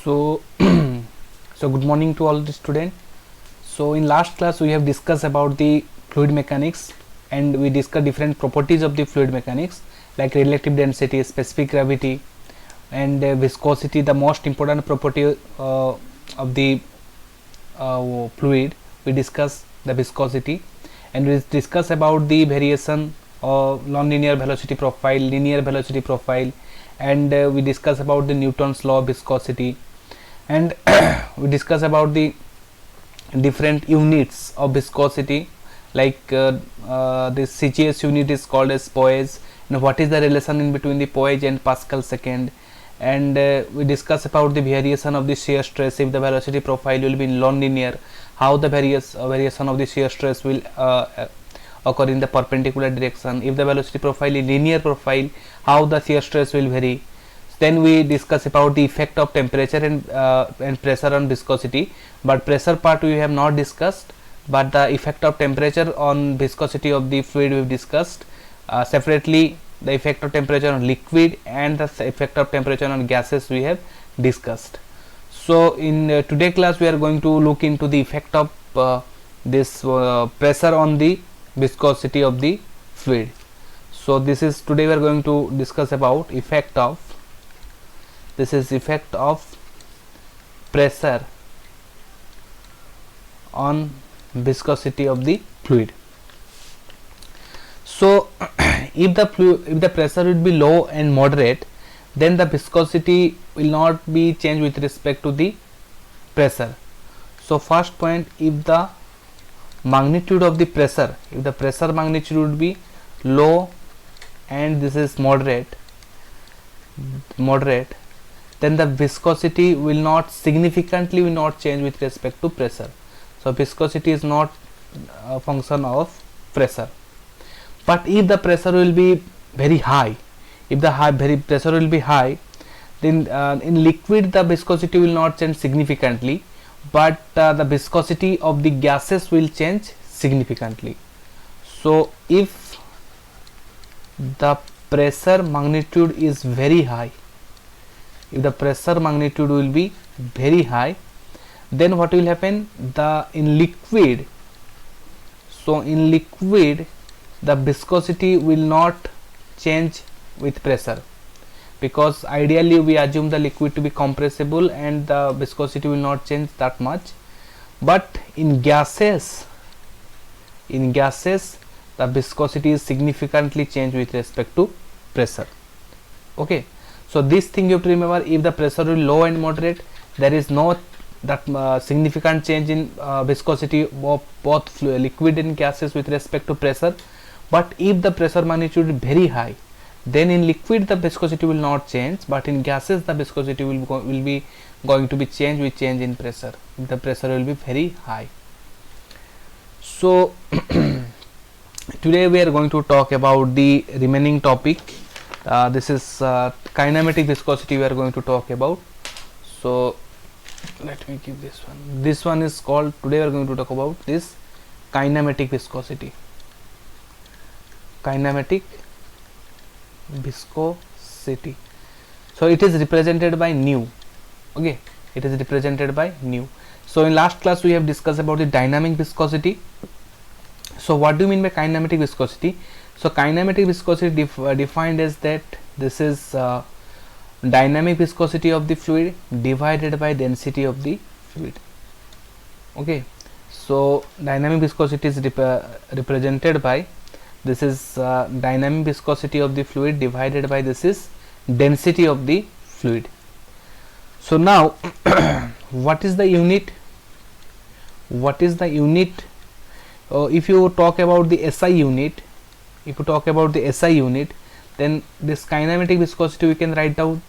So so good morning to all the students. So in last class we have discussed about the fluid mechanics, and we discussed different properties of the fluid mechanics like relative density, specific gravity, and viscosity, the most important property of the fluid. We discuss the viscosity, and we discuss about the variation of nonlinear velocity profile, linear velocity profile, and we discuss about the Newton's law of viscosity, and we discuss about the different units of viscosity, like this CGS unit is called as poise. What is the relation in between the poise and Pascal second, and we discuss about the variation of the shear stress if the velocity profile will be non-linear, how the variation of the shear stress will occur in the perpendicular direction. If the velocity profile is linear profile, how the shear stress will vary. Then we discuss about the effect of temperature and pressure on viscosity, but pressure part we have not discussed, but the effect of temperature on viscosity of the fluid we have discussed separately. The effect of temperature on liquid and the effect of temperature on gases we have discussed. So in today class we are going to look into the effect of this pressure on the viscosity of the fluid. So this is today we are going to discuss about effect of pressure on viscosity of the fluid. So if the pressure will be low and moderate, then the viscosity will not be changed with respect to the pressure. So first point, if the magnitude of the pressure, if the pressure magnitude would be low and this is moderate, then the viscosity will not significantly change with respect to pressure. So viscosity is not a function of pressure. But if the pressure will be very high, pressure will be high, then in liquid the viscosity will not change significantly, but the viscosity of the gases will change significantly. So if the pressure magnitude is very high, if the pressure magnitude will be very high, then what will happen? In liquid the viscosity will not change with pressure, because ideally we assume the liquid to be compressible and the viscosity will not change that much. But in gases the viscosity is significantly changed with respect to pressure. Okay, so this thing you have to remember. If the pressure is low and moderate, there is no significant change in viscosity of both liquid and gases with respect to pressure. But if the pressure magnitude is very high, then in liquid the viscosity will not change, but in gases the viscosity will be going to be changed with change in pressure. The pressure will be very high. So today we are going to talk about the remaining topic. This is kinematic viscosity we are going to talk about. So let me give this one. This one is called, today we are going to talk about this kinematic viscosity. Kinematic viscosity. So it is represented by nu. Okay, it is represented by nu. So in last class we have discussed about the dynamic viscosity. So what do you mean by kinematic viscosity? So kinematic viscosity defined as that this is dynamic viscosity of the fluid divided by density of the fluid. Okay, so dynamic viscosity is represented by this is dynamic viscosity of the fluid divided by this is density of the fluid. So now what is the unit? If you talk about the SI unit, then this kinematic viscosity we can write down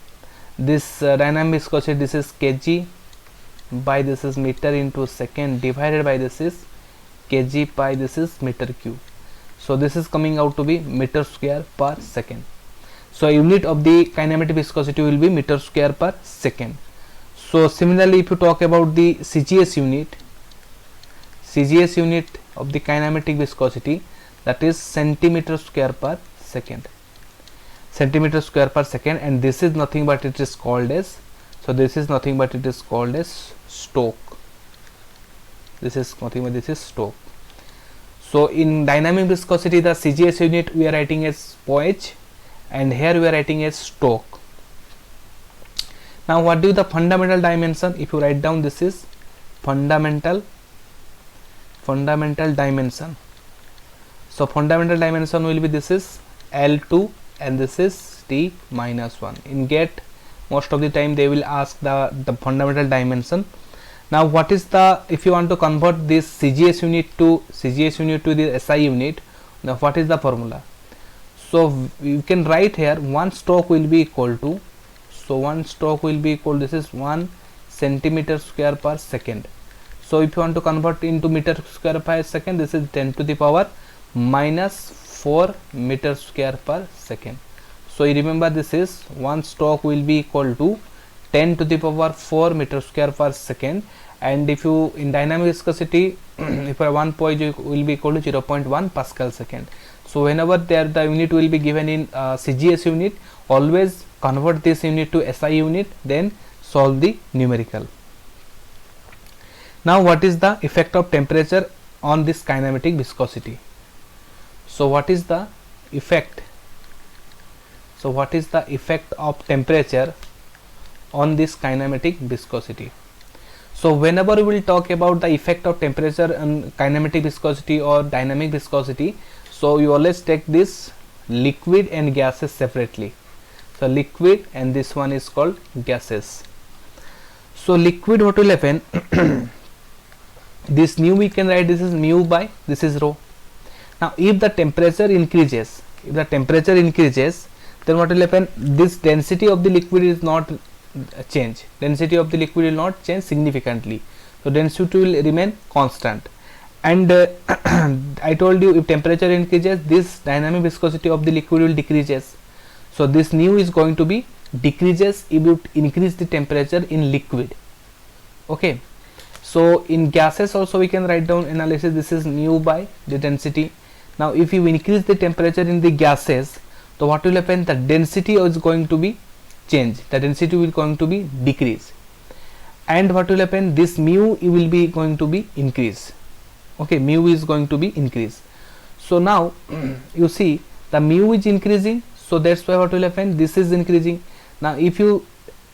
this dynamic viscosity, this is kg by this is meter into second divided by this is kg by this is meter cube. So this is coming out to be meter square per second. So unit of the kinematic viscosity will be meter square per second. So similarly, if you talk about the CGS unit of the kinematic viscosity, that is centimeter square per second. And this is nothing but it is called as So this is nothing but it is called as Stoke. This is nothing but this is Stoke. So in dynamic viscosity, the CGS unit we are writing as POH, and here we are writing as Stoke. Now what do the fundamental dimension? If you write down, this is fundamental dimension. So fundamental dimension will be, this is L2 and this is T minus 1. In GATE most of the time they will ask the fundamental dimension. Now what is the, if you want to convert this CGS unit to the SI unit, now what is the formula? So you can write here, one stroke will be equal to, so one stroke will be equal, this is 1 centimeter square per second. So if you want to convert into meter square per second, this is 10 to the power minus 4 meter square per second. So you remember, this is one stroke will be equal to 10 to the power 4 meter square per second, and if you in dynamic viscosity if you 1 POH will be equal to 0.1 Pascal second. So whenever there the unit will be given in CGS unit, always convert this unit to SI unit, then solve the numerical. Now what is the effect of temperature on this kinematic viscosity? So what is the effect? So what is the effect of temperature on this kinematic viscosity? So whenever we will talk about the effect of temperature on kinematic viscosity or dynamic viscosity, so you always take this liquid and gases separately. So liquid and this one is called gases. So liquid, what will happen? This nu we can write, this is mu by this is rho. Now if the temperature increases, then what will happen? This density of the liquid is not change. Density of the liquid will not change significantly. So density will remain constant. And I told you, if temperature increases, this dynamic viscosity of the liquid will decreases. So this nu is going to be decreases if you increase the temperature in liquid. Okay. So in gases also we can write down analysis, this is mu by the density. Now if you increase the temperature in the gases, so what will happen? The density is going to be change, the density will going to be decrease, and what will happen? This mu will be going to be increase. Okay, mu is going to be increase. So now you see the mu is increasing, so that's why what will happen? This is increasing. Now if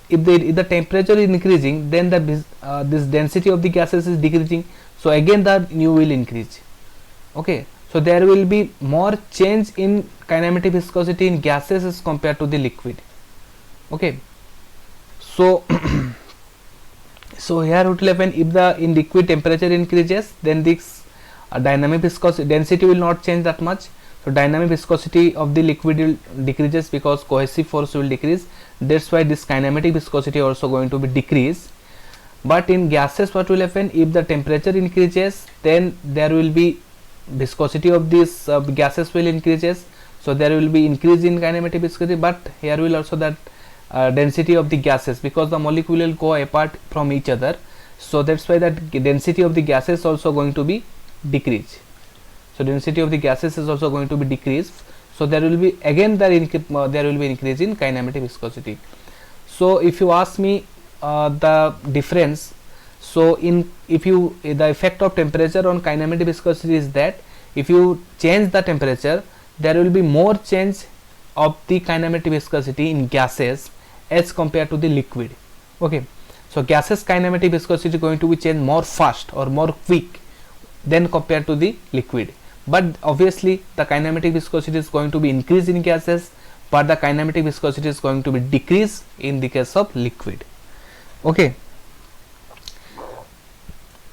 the temperature is increasing, then this density of the gases is decreasing, so again the nu will increase. Okay, so there will be more change in kinematic viscosity in gases as compared to the liquid. Okay, so so here what will happen? If the in liquid temperature increases, then this dynamic viscosity density will not change that much. So dynamic viscosity of the liquid will decreases because cohesive force will decrease. That's why this kinematic viscosity also going to be decrease. But in gases, what will happen? If the temperature increases, then there will be viscosity of these gases will increases. So there will be increase in kinematic viscosity, but here will also that density of the gases, because the molecule will go apart from each other. So that's why that density of the gases also going to be decrease. So density of the gases is also going to be decreased. So there will be again there will be increase in kinematic viscosity. So if you ask me the difference, so the effect of temperature on kinematic viscosity is that if you change the temperature, there will be more change of the kinematic viscosity in gases as compared to the liquid. Okay, so gases kinematic viscosity is going to be changed more fast or more quick than compared to the liquid. But obviously the kinematic viscosity is going to be increased in gases, but the kinematic viscosity is going to be decreased in the case of liquid. Okay,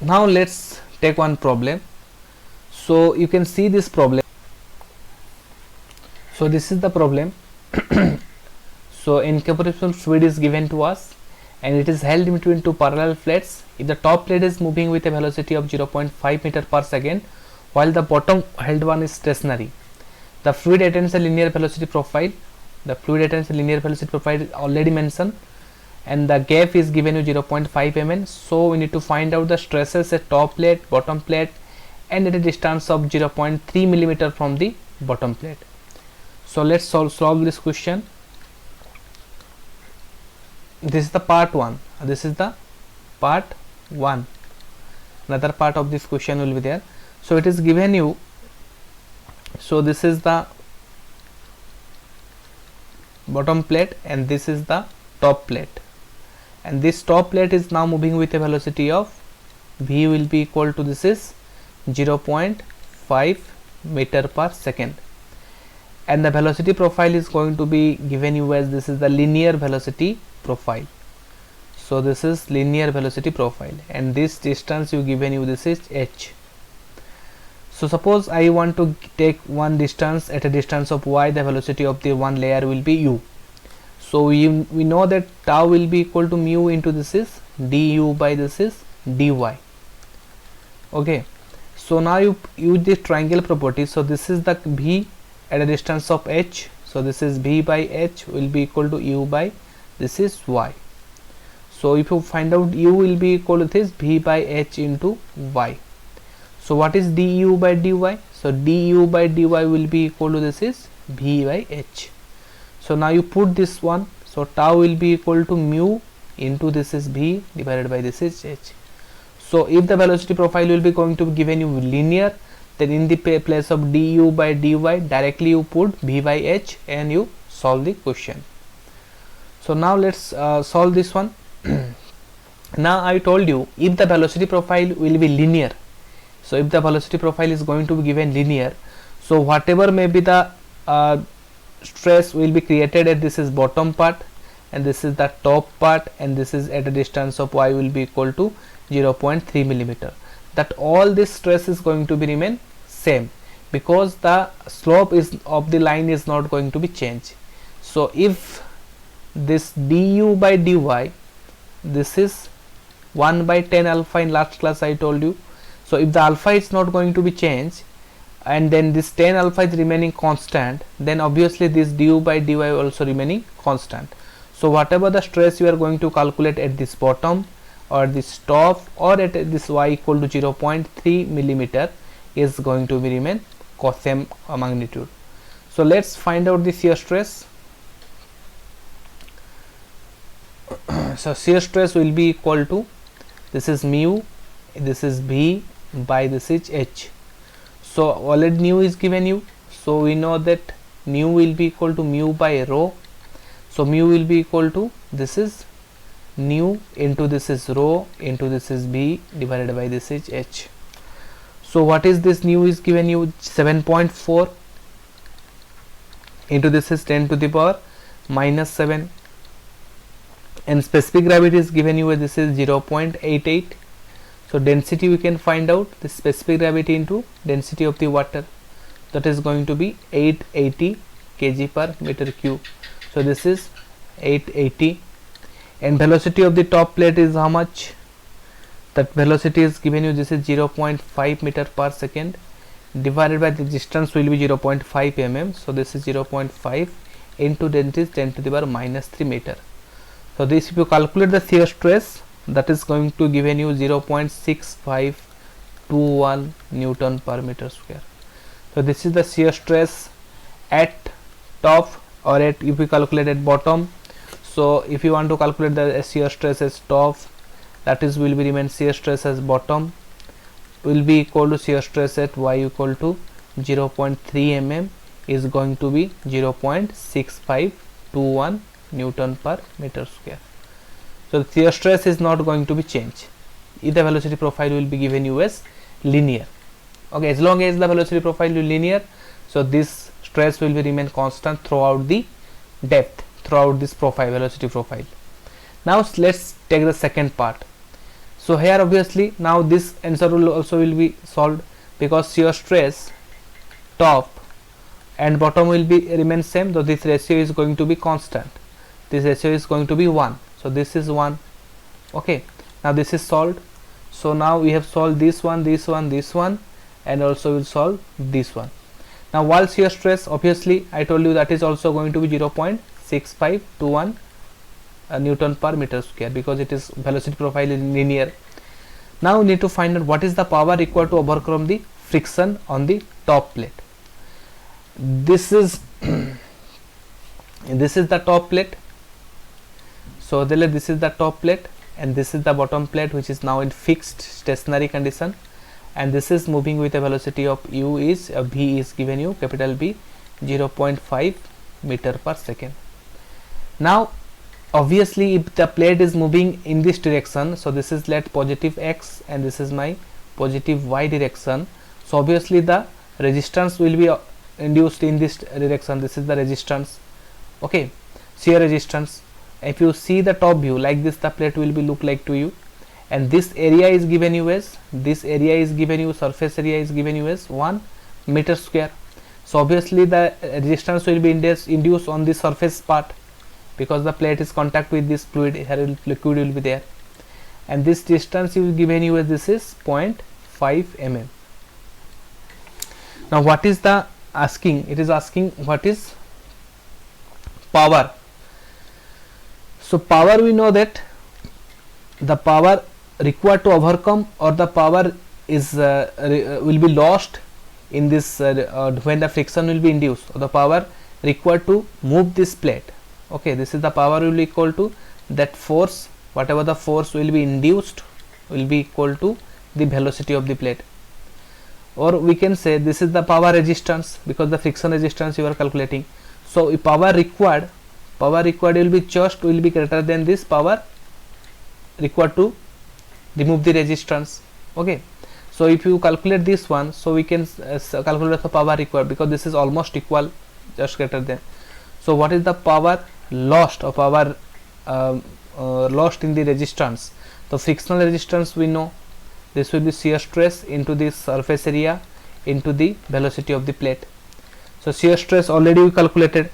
now let's take one problem. So you can see this problem. So this is the problem. So incompressible fluid is given to us and it is held between two parallel plates. If the top plate is moving with a velocity of 0.5 meter per second, while the bottom held one is stationary, the fluid attains a linear velocity profile. The fluid attains a linear velocity profile is already mentioned, and the gap is given you 0.5 mm. So we need to find out the stresses at top plate, bottom plate, and at a distance of 0.3 mm from the bottom plate. So let's solve this question. this is the part 1, this is the part 1, another part of this question will be there. So it is given you, so this is the bottom plate and this is the top plate, and this top plate is now moving with a velocity of v will be equal to, this is 0.5 meter per second, and the velocity profile is going to be given you as, this is the linear velocity profile. So this is linear velocity profile, and this distance you given you, this is h. So suppose I want to take one distance at a distance of y, the velocity of the one layer will be u. So we know that tau will be equal to mu into, this is du by, this is dy. Okay, so now you use this triangle property. So this is the v at a distance of h, so this is v by h will be equal to u by, this is y. So if you find out u will be equal to this v by h into y. So what is du by dy? So du by dy will be equal to, this is v by h. So now you put this one, so tau will be equal to mu into, this is v divided by, this is h. So if the velocity profile will be going to be given you linear, then in the place of du by dy directly you put v by h and you solve the question. So now let's solve this one. Now I told you, if the velocity profile will be linear, so if the velocity profile is going to be given linear, so whatever may be the stress will be created at, this is bottom part and this is the top part, and this is at a distance of y will be equal to 0.3 millimeter, that all this stress is going to be remain same, because the slope is of the line is not going to be changed. So if this du by dy, this is 1 by 10 alpha, in last class I told you. So if the alpha is not going to be changed and then this 10 alpha is remaining constant, then obviously this du by dy also remaining constant. So whatever the stress you are going to calculate at this bottom or this top or at this y equal to 0.3 millimeter is going to be remain same magnitude. So let's find out the shear stress. So shear stress will be equal to, this is mu, this is v by, this is h. So already nu is given you, so we know that nu will be equal to mu by rho. So mu will be equal to, this is nu into, this is rho into, this is v divided by, this is h. So what is this? Nu is given you 7.4 into, this is 10 to the power minus 7, and specific gravity is given you, this is 0.88. So density we can find out, the specific gravity into density of the water, that is going to be 880 kg per meter cube. So this is 880, and velocity of the top plate is how much? That velocity is given you, this is 0.5 meter per second divided by the distance will be 0.5 mm. So this is 0.5 into density 10 to the power minus 3 meter. So this, if you calculate the shear stress, that is going to given you 0.6521 Newton per meter square. So this is the shear stress at top, or at, if we calculate at bottom. So if you want to calculate the shear stress as top, that is will be remain shear stress as bottom will be equal to shear stress at y equal to 0.3 mm is going to be 0.6521 Newton per meter square. So the shear stress is not going to be changed if the velocity profile will be given you as linear. Okay, as long as the velocity profile is linear, so this stress will be remain constant throughout the depth, throughout this profile, velocity profile. Now let's take the second part. So here obviously now this answer will also will be solved, because shear stress top and bottom will be remain same, though this ratio is going to be constant. This ratio is going to be 1. So this is 1. Okay, now this is solved. So now we have solved this one, this one, this one, and also will solve this one. Now wall shear stress, obviously I told you that is also going to be 0.6521 Newton per meter square, because it is velocity profile is linear. Now we need to find out what is the power required to overcome the friction on the top plate. This is this is the top plate. So So this is the top plate and this is the bottom plate, which is now in fixed stationary condition, and this is moving with a velocity of u is v is given you, capital B, 0.5 meter per second. Now obviously if the plate is moving in this direction, so this is let positive x and this is my positive y direction, so obviously the resistance will be induced in this direction. This is the resistance, okay, shear resistance. If you see the top view like this, the plate will be look like to you, and this area is given you as, this area is given you, surface area is given you as 1 meter square. So obviously the resistance will be induced on the surface part, because the plate is contact with this fluid, here liquid will be there, and this distance is given you as, this is 0.5 mm. Now what is the asking? It is asking what is power. So power, we know that the power required to overcome, or the power is will be lost in this when the friction will be induced, or the power required to move this plate. Okay, this is the power will be equal to that force, whatever the force will be induced will be equal to the velocity of the plate. Or we can say this is the power resistance, because the friction resistance you are calculating. So if power required will be just will be greater than this power required to remove the resistance. Okay, so if you calculate this one, so we can calculate the power required, because this is almost equal, just greater than. So what is the power lost, or power lost in the resistance? The frictional resistance, we know this will be shear stress into the surface area into the velocity of the plate. So shear stress already we calculated.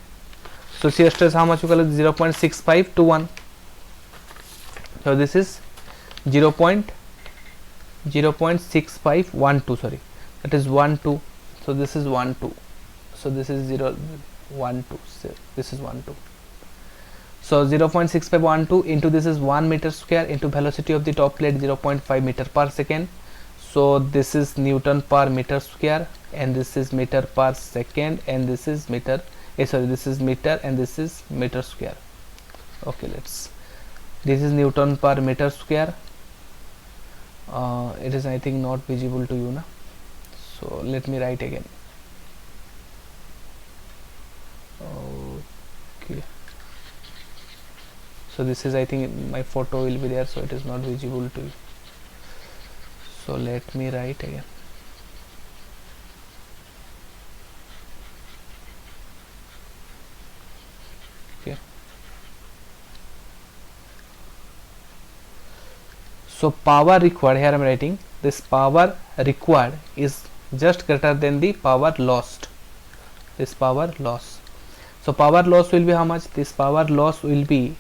So shear stress, how much you calculate? 0.65 to 1. So this is 0.6512, sorry, that is 12. So this is 12. So this is 0 1 2. So this is 12. So 0.6512 into this is 1 meter square into velocity of the top plate 0.5 meter per second. So this is Newton per meter square, and this is meter per second, and this is meter, sorry, this is meter and this is meter square. Okay, this is Newton per meter square. It is, I think, not visible to you, na? So let me write again. Okay, so this is, I think my photo will be there, so it is not visible to you. So let me write again. Okay, so power required, here I am writing this power required is just greater than the power lost, this power loss. So power loss will be how much? This power loss will be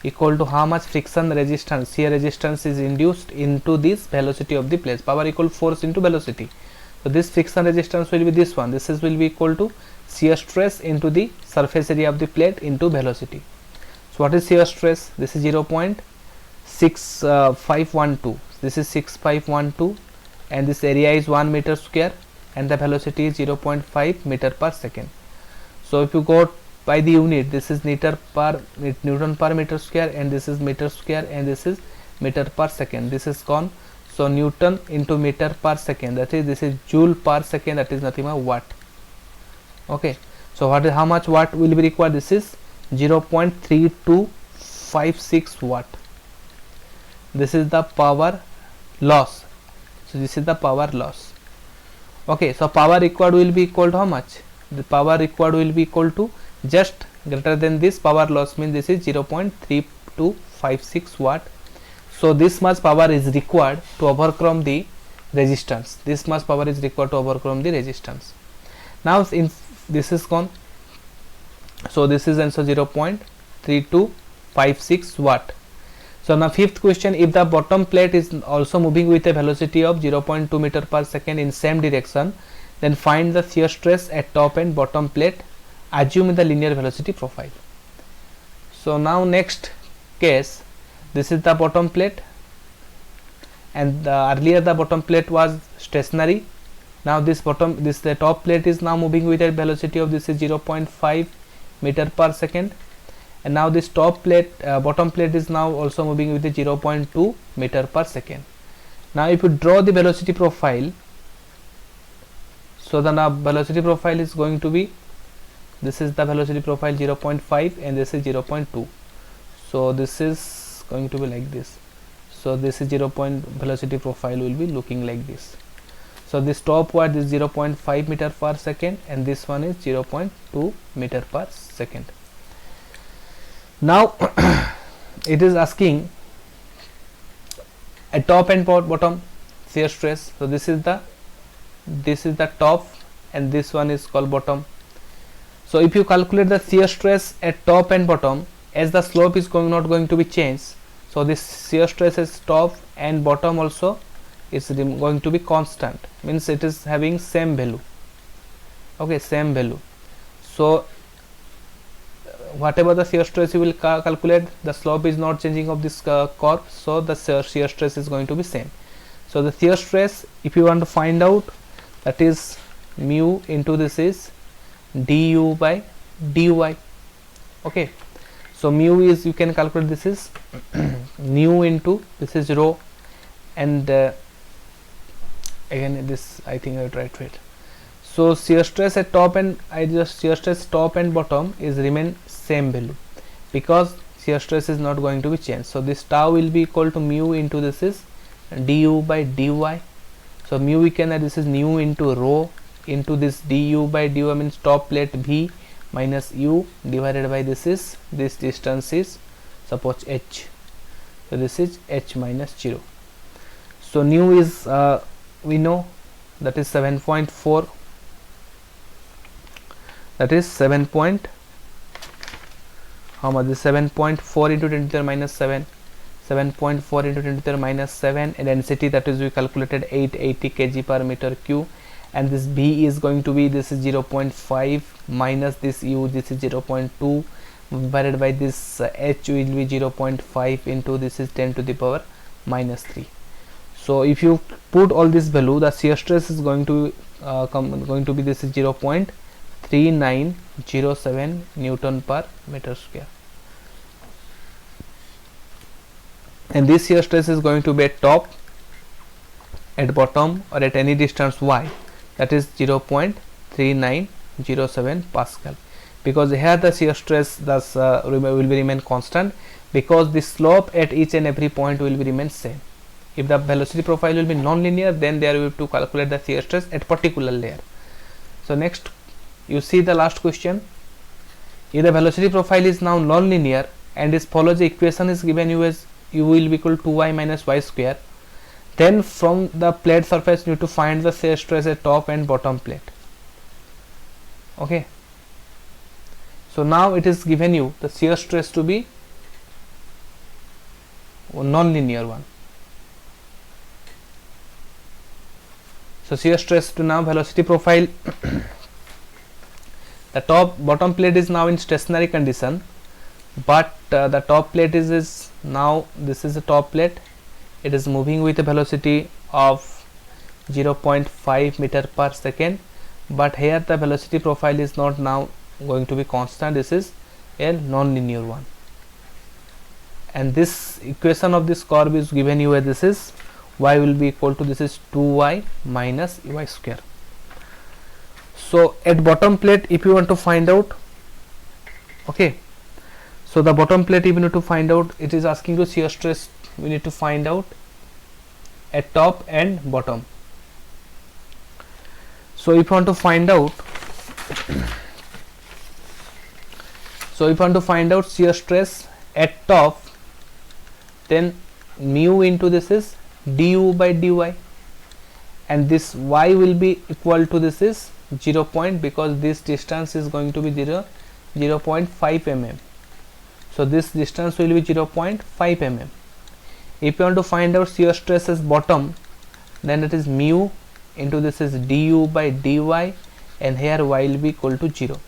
equal to how much friction resistance, shear resistance is induced into this velocity of the plate. Power equal force into velocity. So this friction resistance will be this one. This is will be equal to shear stress into the surface area of the plate into velocity. So what is shear stress? This is 0.6512. This is 6512, and this area is 1 meter square, and the velocity is 0.5 meter per second. So if you go by the unit, this is Newton per meter square, and this is meter square, and this is meter per second. This is gone. So Newton into meter per second, that is, this is joule per second, that is nothing but watt. Okay, so what is, how much watt will be required? This is 0.3256 watt. This is the power loss. So this is the power loss. Okay, so power required will be equal to how much? The power required will be equal to just greater than this power loss, means this is 0.3256 watt. So this much power is required to overcome the resistance. This much power is required to overcome the resistance. Now in this is gone. So this is answer 0.3256 watt. So now fifth question, if the bottom plate is also moving with a velocity of 0.2 meter per second in same direction, then find the shear stress at top and bottom plate, assume the linear velocity profile. So now next case, this is the bottom plate, and earlier the bottom plate was stationary. Now the top plate is now moving with a velocity of, this is 0.5 meter per second, and now this top plate bottom plate is now also moving with the 0.2 meter per second. Now if you draw the velocity profile, so the now velocity profile is going to be, this is the velocity profile 0.5 and this is 0.2. so this is going to be like this. So this is 0. Velocity profile will be looking like this. So this top word is 0.5 meter per second and this one is 0.2 meter per second. Now it is asking a top and bottom shear stress. So this is the top and this one is called bottom. So if you calculate the shear stress at top and bottom, as the slope is not going to be changed, so this shear stress is top and bottom also is going to be constant, means it is having same value. Okay, same value. So whatever the shear stress you will calculate, the slope is not changing of this curve, so the shear stress is going to be same. So the shear stress, if you want to find out, that is mu into this is du by dy. Okay, so mu is, you can calculate, this is nu into this is rho, and again this I think I tried to it. So shear stress at top and shear stress top and bottom is remain same value because shear stress is not going to be changed. So this tau will be equal to mu into this is du by dy. So mu we can add, this is nu into rho into this du by dy, means top plate v minus u divided by this distance is suppose h. So this is h minus 0. So nu is we know that is 7.4, that is 7 point, how much is 7.4 into 10 to the minus 7, 7.4 into 10 to the minus 7, and density, that is we calculated 880 kg per meter cube, and this b is going to be, this is 0.5 minus this u, this is 0.2 divided by this h will be 0.5 into this is 10 to the power minus 3. So if you put all this value, the shear stress is going to be this is 0.3907 Newton per meter square, and this shear stress is going to be at top, at bottom, or at any distance y, that is 0.3907 Pascal, because here the shear stress thus will be remain constant because the slope at each and every point will be remain same. If the velocity profile will be non-linear, then there we have to calculate the shear stress at particular layer. So next you see the last question. If the velocity profile is now non-linear and is follows the equation is given you as u will be equal to 2y minus y square, then from the plate surface you need to find the shear stress at top and bottom plate. Okay, so now it is given you the shear stress to be non-linear one. So shear stress to now velocity profile the top bottom plate is now in stationary condition, but the top plate is now, this is the top plate, it is moving with a velocity of 0.5 meter per second, but here the velocity profile is not now going to be constant, this is a non-linear one, and this equation of this curve is given you as this is y will be equal to this is 2y minus y square. So at bottom plate, if you want to find out, okay, so the bottom plate, if you need to find out, it is asking to shear stress, we need to find out at top and bottom. So if you want to find out shear stress at top, then mu into this is du by dy, and this y will be equal to this is 0 point, because this distance is going to be 0.5 mm. So this distance will be 0.5 mm. If you want to find out shear stress as bottom, then it is mu into this is du by dy, and here y will be equal to 0.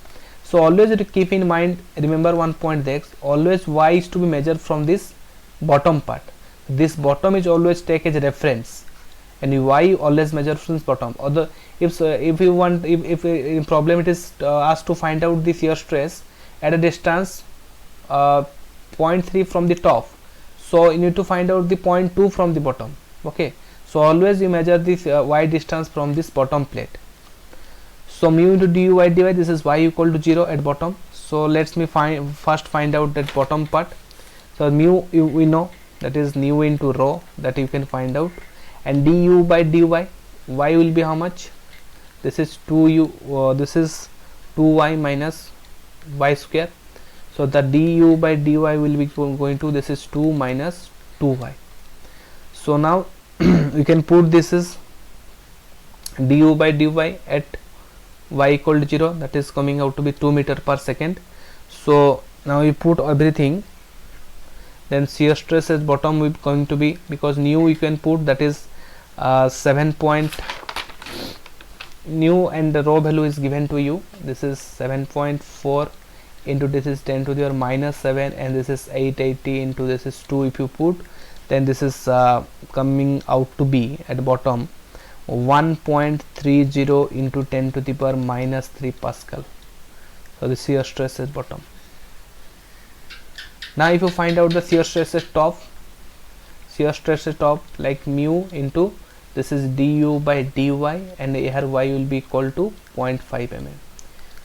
So always keep in mind, remember one point that always y is to be measured from this bottom part. This bottom is always take as reference, and y always measure from bottom. Although if you want, if in problem it is asked to find out the shear stress at a distance 0.3 from the top, so you need to find out the 0.2 from the bottom. Okay, so always you measure this y distance from this bottom plate. So mu into dy dy, this is y equal to 0 at bottom. So let's me first find out that bottom part. So mu we know that is nu into rho, that you can find out, and du by dy, y will be how much? This is 2u, this is 2y minus y square. So the du by dy will be going to, this is 2 minus 2y. So now you can put this is du by dy at y equal to 0, that is coming out to be 2 meter per second. So now you put everything, then shear stress at bottom will going to be, because nu you can put, that is 7 point, nu and the rho value is given to you, this is 7.4 into this is 10 to the power minus 7, and this is 880 into this is 2. If you put, then this is coming out to be at bottom 1.30 into 10 to the power minus 3 Pascal. So the shear stress at bottom. Now if you find out the shear stress at top, like mu into this is du by dy, and here y will be equal to 0.5 mm.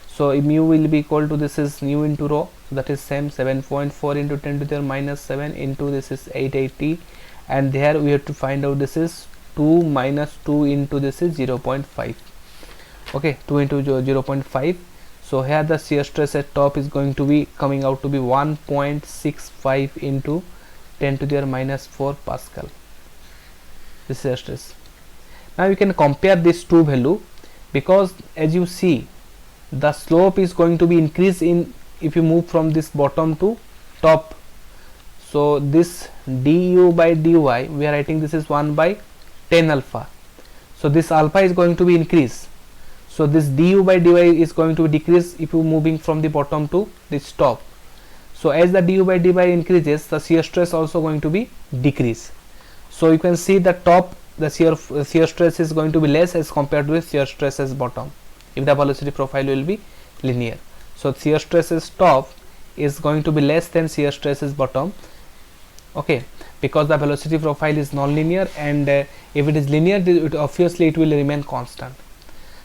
So mu will be equal to, this is nu into rho, so that is same 7.4 into 10 to the power minus 7 into this is 880, and there we have to find out this is 2 minus 2 into this is 0.5. okay, 2 into 0.5. so here the shear stress at top is going to be coming out to be 1.65 into 10 to the power minus 4 Pascal, this shear stress. Now you can compare this two value, because as you see the slope is going to be increased in if you move from this bottom to top. So this du by dy, we are writing this is 1 by 10 alpha, so this alpha is going to be increased. So this du by dy is going to decrease if you moving from the bottom to this top. So as the du by dy increases, the shear stress also going to be decrease. So you can see the top, the shear stress is going to be less as compared to the shear stress as bottom, if the velocity profile will be linear. So shear stress as top is going to be less than shear stress as bottom, okay, because the velocity profile is non-linear, and if it is linear, obviously it will remain constant.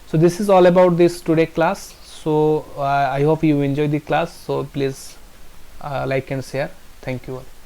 So this is all about this today class. So I hope you enjoy the class. So please like and share. Thank you all.